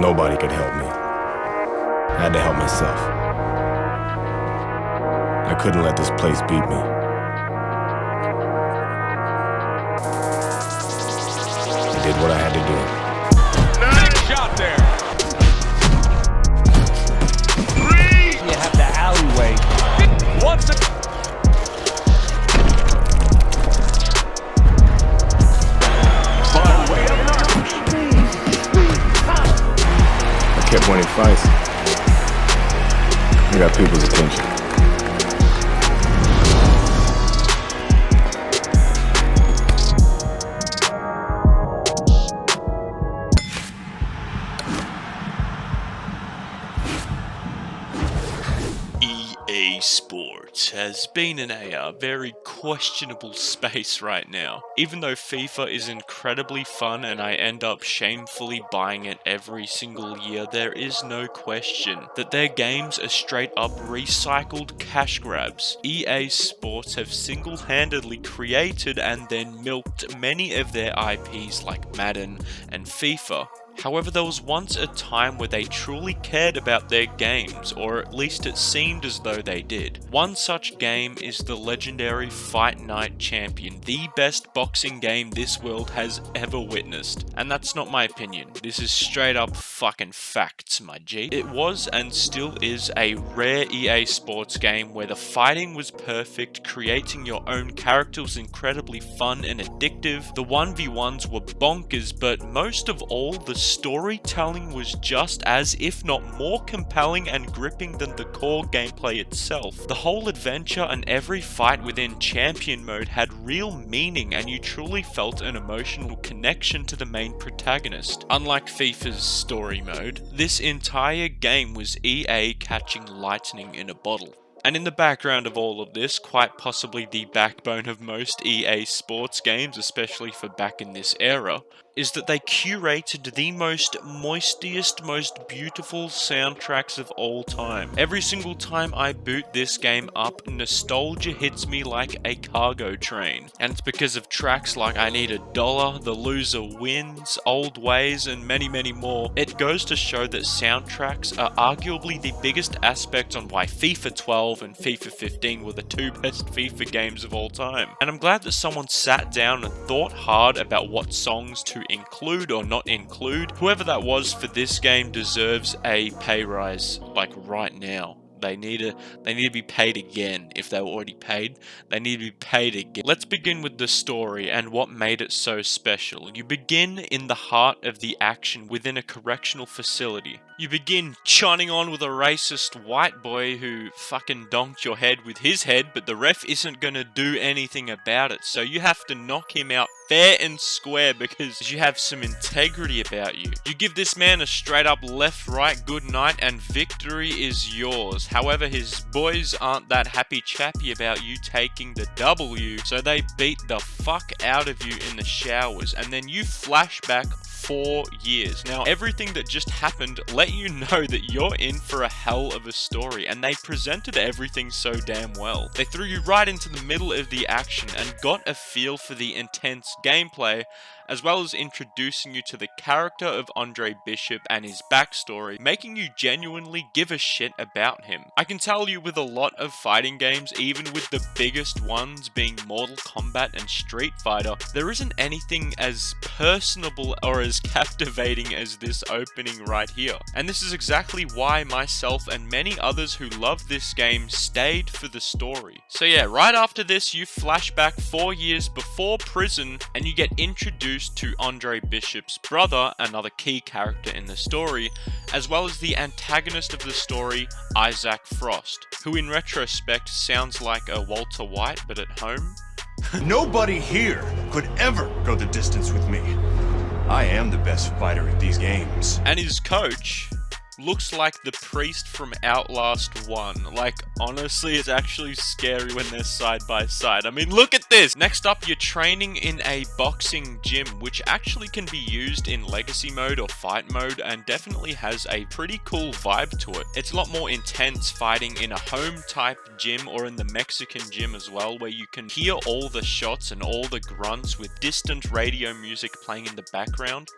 Nobody could help me. I had to help myself. I couldn't let this place beat me. I did what I had to do. Nice shot there. Three. You have the alleyway. Once a by way of I kept winning fights. I got people's attention. EA Sports has been in a very questionable space right now. Even though FIFA is incredibly fun and I end up shamefully buying it every single year, there is no question that their games are straight up recycled cash grabs. EA Sports have single-handedly created and then milked many of their IPs like Madden and FIFA. However, there was once a time where they truly cared about their games, or at least it seemed as though they did. One such game is the legendary Fight Night Champion, the best boxing game this world has ever witnessed. And that's not my opinion, this is straight up fucking facts, my G. It was and still is a rare EA Sports game where the fighting was perfect, creating your own character was incredibly fun and addictive, the 1v1s were bonkers, but most of all, the storytelling was just as, if not more compelling and gripping than the core gameplay itself. The whole adventure and every fight within Champion mode had real meaning and you truly felt an emotional connection to the main protagonist. Unlike FIFA's story mode, this entire game was EA catching lightning in a bottle. And in the background of all of this, quite possibly the backbone of most EA Sports games, especially for back in this era, is that they curated the most moistiest, most beautiful soundtracks of all time. Every single time I boot this game up, nostalgia hits me like a cargo train. And it's because of tracks like I Need a Dollar, The Loser Wins, Old Ways, and many, many more. It goes to show that soundtracks are arguably the biggest aspect on why FIFA 12 and FIFA 15 were the two best FIFA games of all time. And I'm glad that someone sat down and thought hard about what songs to include or not include. Whoever that was for this game deserves a pay rise, like right now. They need to be paid again. If they were already paid, they need to be paid again. Let's begin with the story and what made it so special. You begin in the heart of the action within a correctional facility. You begin chiming on with a racist white boy who fucking donked your head with his head, but the ref isn't gonna do anything about it, so you have to knock him out fair and square because you have some integrity about you. You give this man a straight up left right good night and victory is yours. However, his boys aren't that happy chappy about you taking the W, so they beat the fuck out of you in the showers, and then you flash back 4 years. Now, everything that just happened let you know that you're in for a hell of a story, and they presented everything so damn well. They threw you right into the middle of the action and got a feel for the intense gameplay, as well as introducing you to the character of Andre Bishop and his backstory, making you genuinely give a shit about him. I can tell you with a lot of fighting games, even with the biggest ones being Mortal Kombat and Street Fighter, there isn't anything as personable or as captivating as this opening right here. And this is exactly why myself and many others who love this game stayed for the story. So yeah, right after this you flash back 4 years before prison and you get introduced to Andre Bishop's brother, another key character in the story, as well as the antagonist of the story, Isaac Frost, who in retrospect sounds like a Walter White but at home. Nobody here could ever go the distance with me. I am the best fighter at these games. And his coach looks like the priest from Outlast 1. Like, honestly, it's actually scary when they're side by side. I mean, look at this! Next up, you're training in a boxing gym, which actually can be used in legacy mode or fight mode, and definitely has a pretty cool vibe to it. It's a lot more intense fighting in a home type gym or in the Mexican gym as well, where you can hear all the shots and all the grunts with distant radio music playing in the background.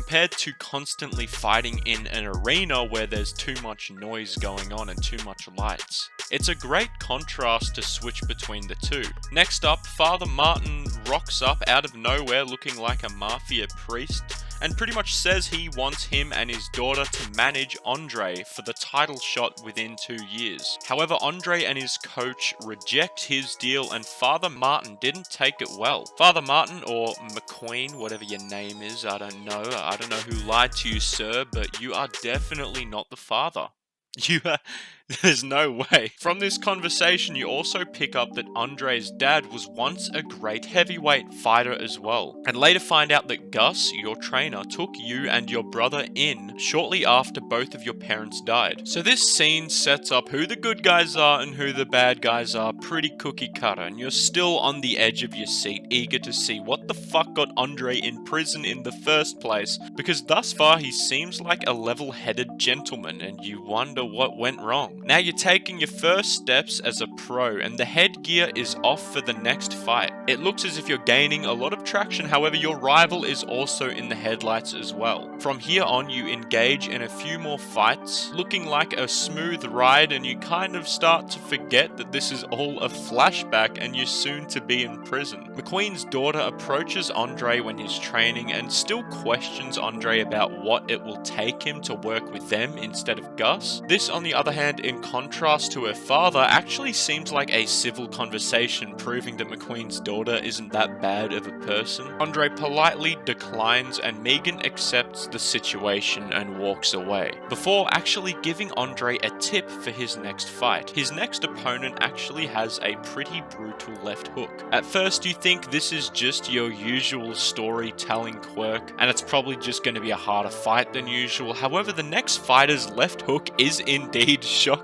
compared to constantly fighting in an arena where there's too much noise going on and too much lights. It's a great contrast to switch between the two. Next up, Father Martin rocks up out of nowhere looking like a mafia priest and pretty much says he wants him and his daughter to manage Andre for the title shot within 2 years. However, Andre and his coach reject his deal and Father Martin didn't take it well. Father Martin, or McQueen, whatever your name is, I don't know who lied to you, sir, but you are definitely not the father. There's no way. From this conversation, you also pick up that Andre's dad was once a great heavyweight fighter as well, and later find out that Gus, your trainer, took you and your brother in shortly after both of your parents died. So this scene sets up who the good guys are and who the bad guys are pretty cookie cutter, and you're still on the edge of your seat, eager to see what the fuck got Andre in prison in the first place, because thus far he seems like a level-headed gentleman, and you wonder what went wrong. Now you're taking your first steps as a pro and the headgear is off for the next fight. It looks as if you're gaining a lot of traction, however your rival is also in the headlights as well. From here on you engage in a few more fights, looking like a smooth ride, and you kind of start to forget that this is all a flashback and you're soon to be in prison. McQueen's daughter approaches Andre when he's training and still questions Andre about what it will take him to work with them instead of Gus. This, on the other hand, in contrast to her father, actually seems like a civil conversation, proving that McQueen's daughter isn't that bad of a person. Andre politely declines and Megan accepts the situation and walks away, before actually giving Andre a tip for his next fight. His next opponent actually has a pretty brutal left hook. At first you think this is just your usual storytelling quirk, and it's probably just going to be a harder fight than usual. However, the next fighter's left hook is indeed shocking,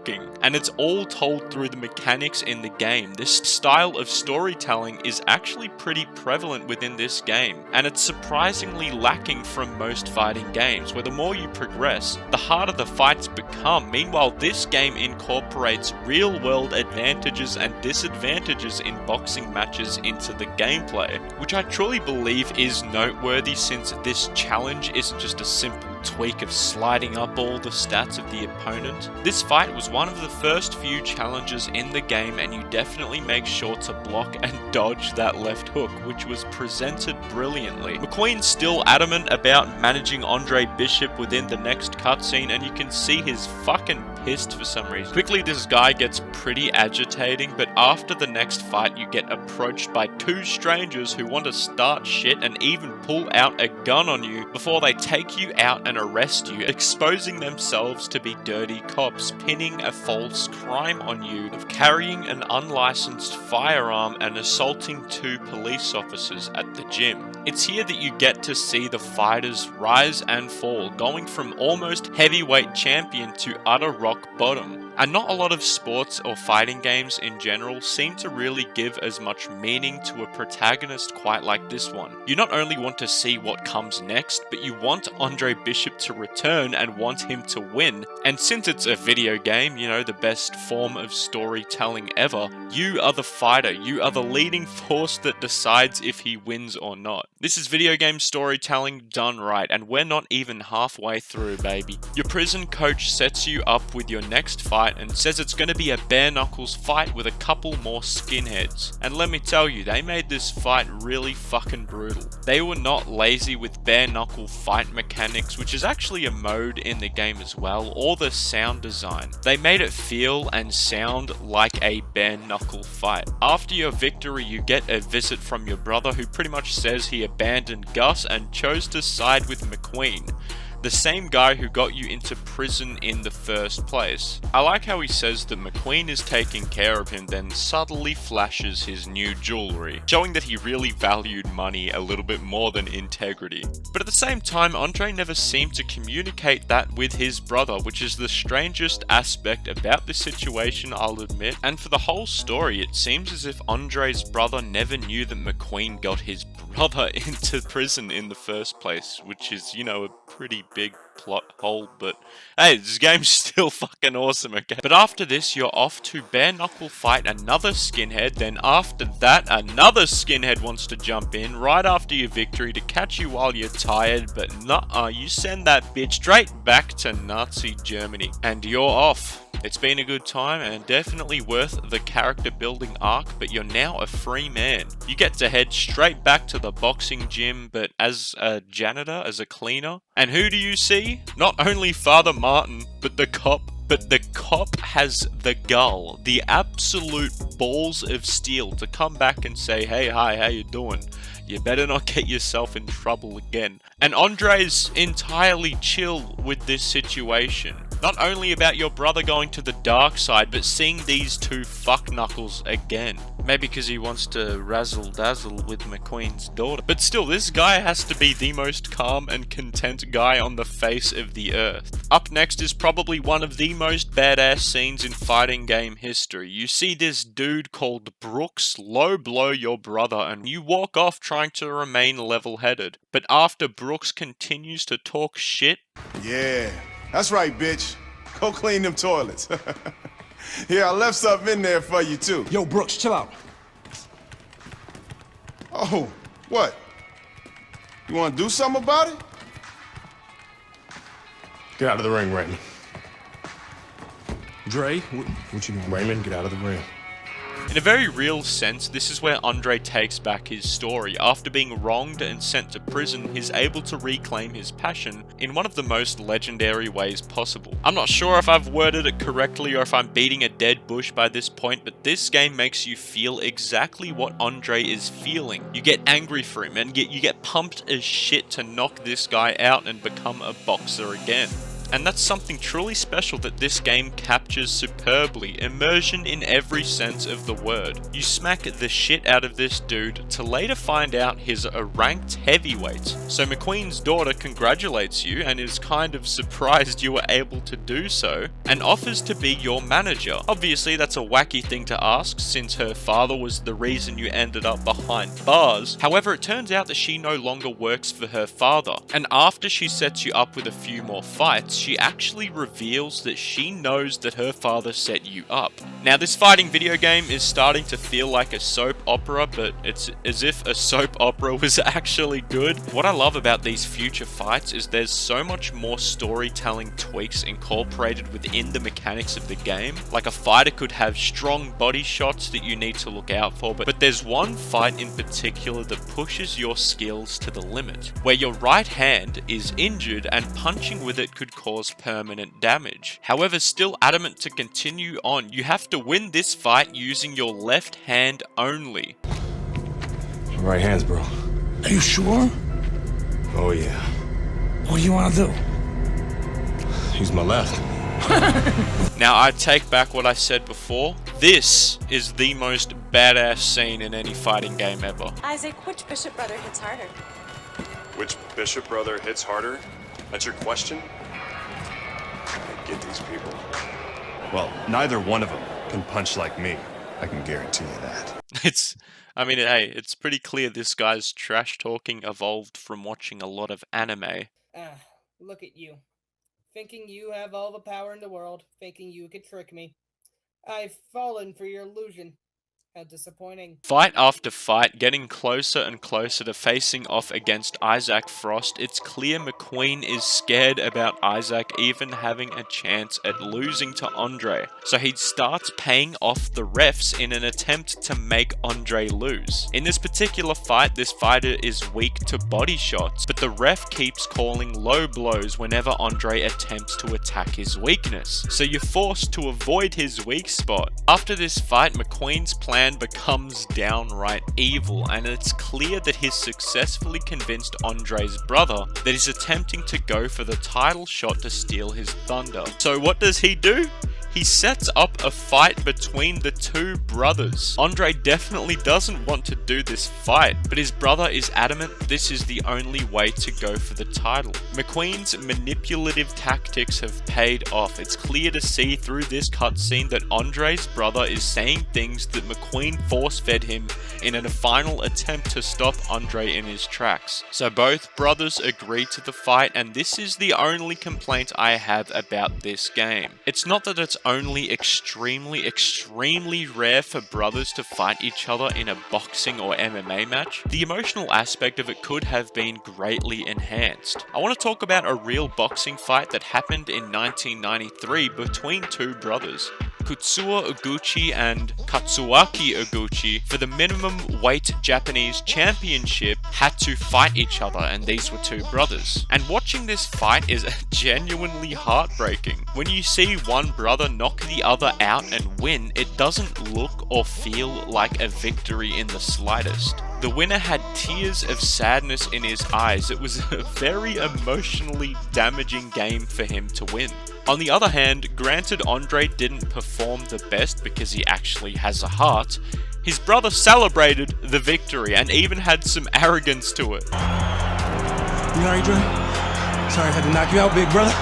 and it's all told through the mechanics in the game. This style of storytelling is actually pretty prevalent within this game, and it's surprisingly lacking from most fighting games, where the more you progress, the harder the fights become. Meanwhile, this game incorporates real-world advantages and disadvantages in boxing matches into the gameplay, which I truly believe is noteworthy, since this challenge isn't just a simple tweak of sliding up all the stats of the opponent. This fight was one of the first few challenges in the game, and you definitely make sure to block and dodge that left hook, which was presented brilliantly. McQueen's still adamant about managing Andre Bishop within the next cutscene, and you can see he's fucking pissed for some reason. Quickly, this guy gets pretty agitating, but after the next fight you get approached by two strangers who want to start shit and even pull out a gun on you before they take you out and arrest you, exposing themselves to be dirty cops, pinning a false crime on you of carrying an unlicensed firearm and assaulting 2 police officers at the gym. It's here that you get to see the fighters rise and fall, going from almost heavyweight champion to utter rock bottom. And not a lot of sports or fighting games in general seem to really give as much meaning to a protagonist quite like this one. You not only want to see what comes next, but you want Andre Bishop to return and want him to win. And since it's a video game, you know, the best form of storytelling ever, you are the fighter, you are the leading force that decides if he wins or not. This is video game storytelling done right, and we're not even halfway through, baby. Your prison coach sets you up with your next fight and says it's going to be a bare knuckles fight with a couple more skinheads. And let me tell you, they made this fight really fucking brutal. They were not lazy with bare knuckle fight mechanics, which is actually a mode in the game as well, or the sound design. They made it feel and sound like a bare knuckle fight. After your victory, you get a visit from your brother, who pretty much says he abandoned Gus and chose to side with McQueen, the same guy who got you into prison in the first place. I like how he says that McQueen is taking care of him, then subtly flashes his new jewelry, showing that he really valued money a little bit more than integrity. But at the same time, Andre never seemed to communicate that with his brother, which is the strangest aspect about this situation, I'll admit. And for the whole story, it seems as if Andre's brother never knew that McQueen got his brother into prison in the first place, which is, you know, a pretty big plot hole, but hey, this game's still fucking awesome, okay? But after this, you're off to bare knuckle fight another skinhead, then after that, another skinhead wants to jump in right after your victory to catch you while you're tired, but nuh-uh, you send that bitch straight back to Nazi Germany, and you're off. It's been a good time and definitely worth the character building arc, but you're now a free man. You get to head straight back to the boxing gym, but as a janitor, as a cleaner. And who do you see? Not only Father Martin, but the cop. But the cop has the gall, the absolute balls of steel to come back and say, hey, hi, how you doing? You better not get yourself in trouble again. And Andre's entirely chill with this situation. Not only about your brother going to the dark side, but seeing these two fuckknuckles again. Maybe because he wants to razzle-dazzle with McQueen's daughter. But still, this guy has to be the most calm and content guy on the face of the earth. Up next is probably one of the most badass scenes in fighting game history. You see this dude called Brooks low blow your brother, and you walk off trying to remain level-headed. But after Brooks continues to talk shit... Yeah, that's right, bitch. Go clean them toilets. Here, I left something in there for you, too. Yo, Brooks, chill out. Oh, what? You want to do something about it? Get out of the ring, Raymond. Dre, what you doing? Raymond, get out of the ring. In a very real sense, this is where Andre takes back his story. After being wronged and sent to prison, he's able to reclaim his passion in one of the most legendary ways possible. I'm not sure if I've worded it correctly or if I'm beating a dead bush by this point, but this game makes you feel exactly what Andre is feeling. You get angry for him and you get pumped as shit to knock this guy out and become a boxer again. And that's something truly special that this game captures superbly, immersion in every sense of the word. You smack the shit out of this dude to later find out he's a ranked heavyweight. So McQueen's daughter congratulates you and is kind of surprised you were able to do so, and offers to be your manager. Obviously that's a wacky thing to ask since her father was the reason you ended up behind bars. However, it turns out that she no longer works for her father, and after she sets you up with a few more fights, she actually reveals that she knows that her father set you up. Now, this fighting video game is starting to feel like a soap opera, but it's as if a soap opera was actually good. What I love about these future fights is there's so much more storytelling tweaks incorporated within the mechanics of the game. Like a fighter could have strong body shots that you need to look out for, but there's one fight in particular that pushes your skills to the limit, where your right hand is injured and punching with it could cause permanent damage. However, still adamant to continue on, you have to win this fight using your left hand only. My right hand's, bro. Are you sure? Oh, yeah. What do you want to do? Use my left. Now, I take back what I said before. This is the most badass scene in any fighting game ever. Isaac, which bishop brother hits harder? Which bishop brother hits harder? That's your question? Get these people. Well, neither one of them can punch like me. I can guarantee you that. It's pretty clear this guy's trash talking evolved from watching a lot of anime. Look at you. Thinking you have all the power in the world, thinking you could trick me. I've fallen for your illusion. How disappointing. Fight after fight, getting closer and closer to facing off against Isaac Frost, it's clear McQueen is scared about Isaac even having a chance at losing to Andre. So he starts paying off the refs in an attempt to make Andre lose. In this particular fight, this fighter is weak to body shots, but the ref keeps calling low blows whenever Andre attempts to attack his weakness. So you're forced to avoid his weak spot. After this fight, McQueen's plan becomes downright evil, and it's clear that he's successfully convinced Andre's brother that he's attempting to go for the title shot to steal his thunder. So what does he do? he sets up a fight between the two brothers. Andre definitely doesn't want to do this fight, but his brother is adamant this is the only way to go for the title. McQueen's manipulative tactics have paid off. It's clear to see through this cutscene that Andre's brother is saying things that McQueen force-fed him in a final attempt to stop Andre in his tracks. So both brothers agree to the fight, and this is the only complaint I have about this game. It's not that it's only extremely rare for brothers to fight each other in a boxing or MMA match. The emotional aspect of it could have been greatly enhanced. I want to talk about a real boxing fight that happened in 1993 between two brothers. Kutsuo Uguchi and Katsuaki Uguchi, for the minimum weight Japanese championship, had to fight each other, and these were two brothers. And watching this fight is genuinely heartbreaking. When you see one brother knock the other out and win, it doesn't look or feel like a victory in the slightest. The winner had tears of sadness in his eyes. It was a very emotionally damaging game for him to win. On the other hand, granted Andre didn't perform the best because he actually has a heart, his brother celebrated the victory and even had some arrogance to it. You alright, Dre? Sorry I had to knock you out, big brother.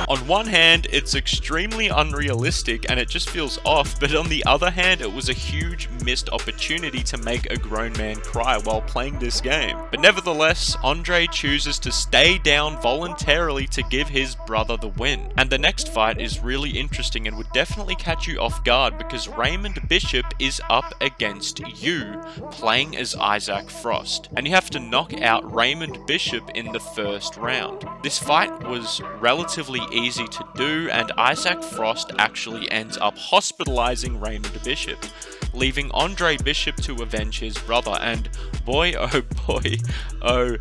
On one hand, it's extremely unrealistic and it just feels off, but on the other hand, it was a huge missed opportunity to make a grown man cry while playing this game. But nevertheless, Andre chooses to stay down voluntarily to give his brother the win. And the next fight is really interesting and would definitely catch you off guard because Raymond Bishop is up against you, playing as Isaac Frost. And you have to knock out Raymond Bishop in the first round. This fight was relatively easy to do, and Isaac Frost actually ends up hospitalizing Raymond Bishop, leaving Andre Bishop to avenge his brother. And boy, oh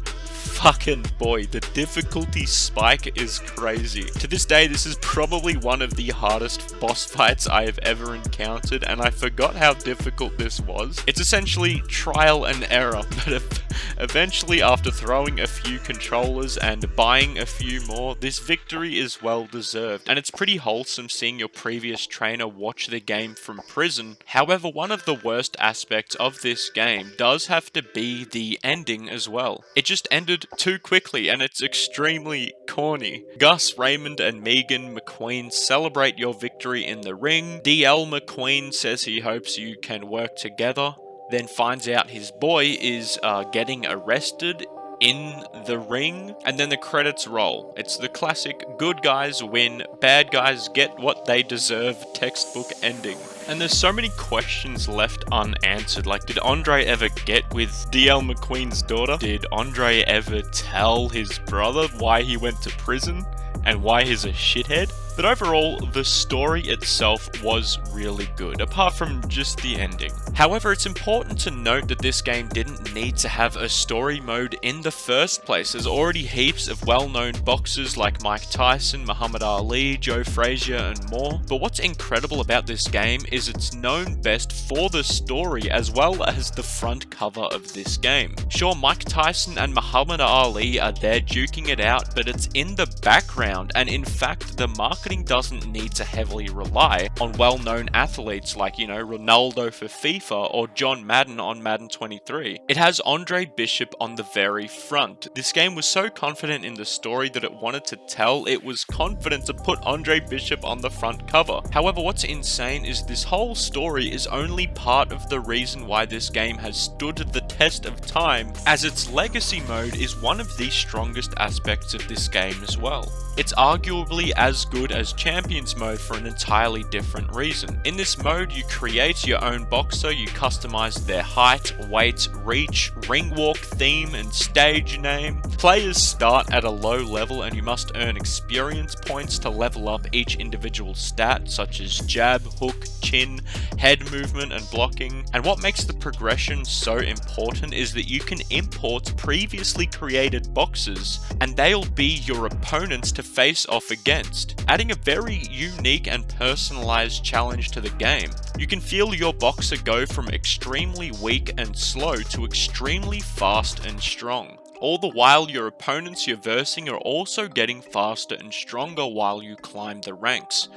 fucking boy, the difficulty spike is crazy. To this day, this is probably one of the hardest boss fights I have ever encountered, and I forgot how difficult this was. It's essentially trial and error, but eventually, after throwing a few controllers and buying a few more, this victory is well deserved, and it's pretty wholesome seeing your previous trainer watch the game from prison. However, one of the worst aspects of this game does have to be the ending as well. It just ended too quickly, and it's extremely corny. Gus, Raymond, and Megan McQueen celebrate your victory in the ring. DL McQueen says he hopes you can work together, then finds out his boy is getting arrested in the ring, and then the credits roll. It's the classic good guys win, bad guys get what they deserve textbook ending. And there's so many questions left unanswered. Like, did Andre ever get with DL McQueen's daughter? Did Andre ever tell his brother why he went to prison and why he's a shithead? But overall, the story itself was really good, apart from just the ending. However, it's important to note that this game didn't need to have a story mode in the first place. There's already heaps of well-known boxers like Mike Tyson, Muhammad Ali, Joe Frazier, and more. But what's incredible about this game is it's known best for the story as well as the front cover of this game. Sure, Mike Tyson and Muhammad Ali are there duking it out, but it's in the background, and in fact, the marketing doesn't need to heavily rely on well-known athletes like, Ronaldo for FIFA or John Madden on Madden 23. It has Andre Bishop on the very front. This game was so confident in the story that it wanted to tell, it was confident to put Andre Bishop on the front cover. However, what's insane is this whole story is only part of the reason why this game has stood the test of time, as its legacy mode is one of the strongest aspects of this game as well. It's arguably as good as Champions mode for an entirely different reason. In this mode, you create your own boxer, you customize their height, weight, reach, ring walk theme, and stage name. Players start at a low level and you must earn experience points to level up each individual stat, such as jab, hook, chin, head movement, and blocking. And what makes the progression so important is that you can import previously created boxers, and they'll be your opponents to face off against, adding a very unique and personalized challenge to the game. You can feel your boxer go from extremely weak and slow to extremely fast and strong. All the while your opponents you're versing are also getting faster and stronger while you climb the ranks.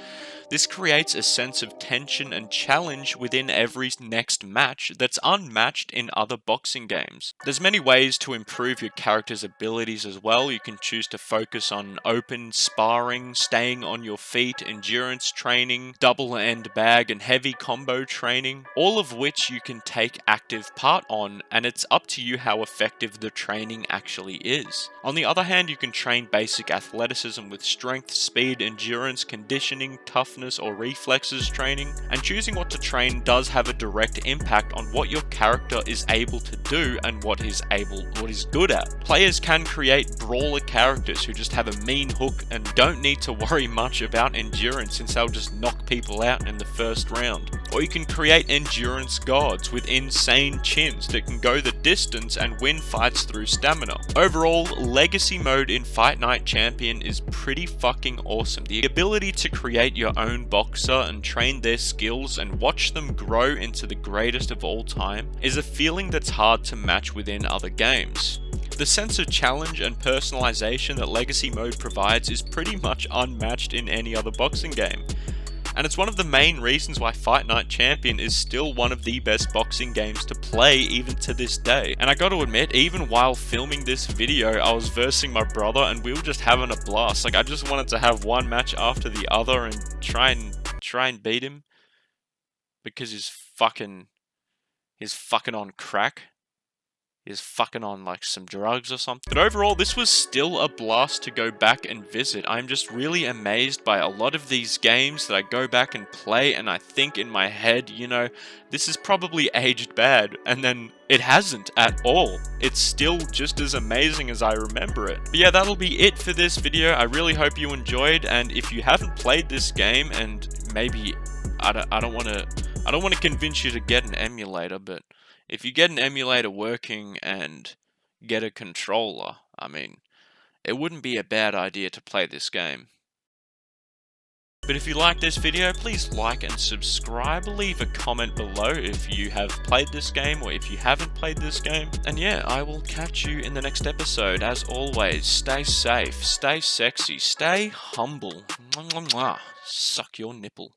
This creates a sense of tension and challenge within every next match that's unmatched in other boxing games. There's many ways to improve your character's abilities as well. You can choose to focus on open sparring, staying on your feet, endurance training, double end bag and heavy combo training, all of which you can take active part on, and it's up to you how effective the training actually is. On the other hand, you can train basic athleticism with strength, speed, endurance, conditioning, toughness, or reflexes training, and choosing what to train does have a direct impact on what your character is able to do and what he's good at. Players can create brawler characters who just have a mean hook and don't need to worry much about endurance, since they'll just knock people out in the first round. Or you can create endurance gods with insane chins that can go the distance and win fights through stamina. Overall, Legacy mode in Fight Night Champion is pretty fucking awesome. The ability to create your own boxer and train their skills and watch them grow into the greatest of all time is a feeling that's hard to match within other games. The sense of challenge and personalization that Legacy mode provides is pretty much unmatched in any other boxing game. And it's one of the main reasons why Fight Night Champion is still one of the best boxing games to play even to this day. And I gotta admit, even while filming this video, I was versing my brother and we were just having a blast. Like, I just wanted to have one match after the other and try and beat him, because he's fucking on crack. Is fucking on like some drugs or something. But overall, this was still a blast to go back and visit. I'm just really amazed by a lot of these games that I go back and play, and I think in my head, you know, this is probably aged bad, and then it hasn't at all. It's still just as amazing as I remember it. But yeah, that'll be it for this video. I really hope you enjoyed, and if you haven't played this game, and maybe I don't want to convince you to get an emulator, but if you get an emulator working and get a controller, I mean, it wouldn't be a bad idea to play this game. But if you like this video, please like and subscribe. Leave a comment below if you have played this game or if you haven't played this game. And yeah, I will catch you in the next episode. As always, stay safe, stay sexy, stay humble. Mwah, mwah, mwah. Suck your nipple.